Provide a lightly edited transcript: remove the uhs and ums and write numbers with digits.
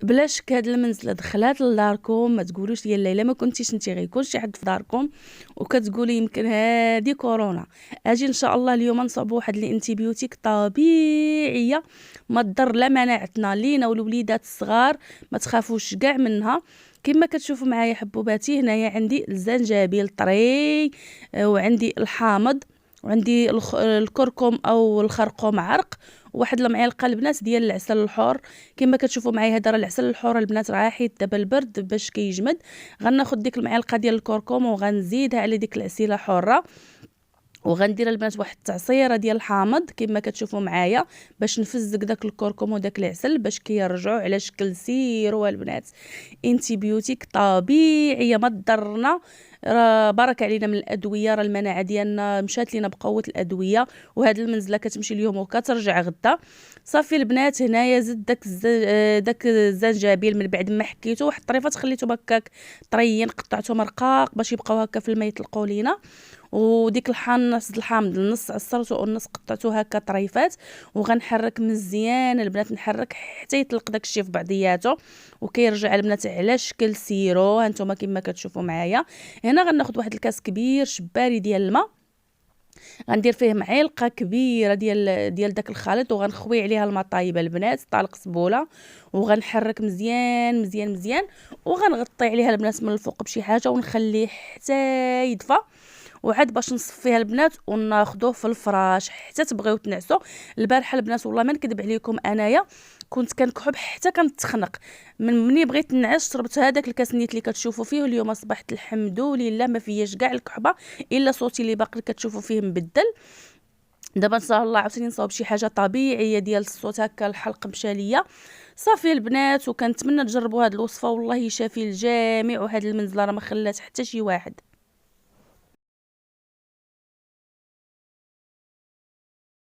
بلا شك هاد المنزله دخلات لداركم، ما تقولوش ديال ليلى ما كنتيش انت غيكون شي حد في داركم وكتقولي يمكن هادي كورونا. اجي ان شاء الله اليوم نصاوبوا واحد الانتيبيوتيك طبيعيه ما تضر لا مناعتنا لينا والوليدات الصغار، ما تخافوش كاع منها. كما كتشوفوا معايا حبوباتي، هنايا عندي الزنجبيل طري، وعندي الحامض، وعندي الكركم او الخرقوم عرق، وواحد المعلقه البنات ديال العسل الحور. كما كتشوفوا معايا هذا راه العسل الحور البنات، راه حيت دابا البرد باش كيجمد. غناخذ ديك المعلقه ديال الكركم وغنزيدها على ديك العسيله حوره، وغندير البنات واحد التعصيره ديال الحامض كما كتشوفوا معايا باش نفزك داك الكركم وداك العسل باش كيرجعوا على شكل سيرو البنات. انتيبيوتيك طبيعيه ما تضرنا، راه بارك علينا من الادويه، راه المناعه ديالنا مشات لينا بقوه الادويه، وهاد المنزله كتمشي اليوم وكترجع غدا. صافي البنات هنايا زدت داك الزنجبيل من بعد ما حكيته واحد الطريفات خليتهم هكاك طريين، قطعتهم رقاق باش يبقاو هكا في الماء يطلقوا لينا. وديك نص الحامض النص عصرته والنص قطعته هكا طريفات، وغنحرك مزيان البنات، نحرك حتى يطلق داك الشيء في بعضياته وكيرجع البنات على شكل سيرو. هانتوما كما كتشوفوا معايا هنا غناخذ واحد الكاس كبير شباري ديال الماء، غندير فيه معلقه كبيره ديال داك الخليط، وغنخوي عليها الماء طايبه البنات طالق سبوله، وغنحرك مزيان مزيان مزيان، وغنغطي عليها البنات من الفوق بشي حاجه ونخليه حتى يدفى. وعاد باش نصفيها البنات وناخذوه في الفراش حتى تبغيو تنعسوا. البارحه البنات والله ما نكذب عليكم انايا كنت كنكحب حتى كنتخنق، من مني بغيت نعس شربت هذاك الكاس نيت اللي كتشوفوا فيه، واليوم اصبحت الحمد لله ما فياش كاع الكحبه الا صوتي اللي باقي كتشوفوا فيه مبدل. دابا ان شاء الله عاوتاني نصاوب شي حاجه طبيعيه ديال الصوت هكا الحلق مشى ليا. صافي البنات، وكنتمنى تجربوا هذه الوصفه والله شافي الجميع، وهذه المنزله راه ما خلات حتى شي واحد.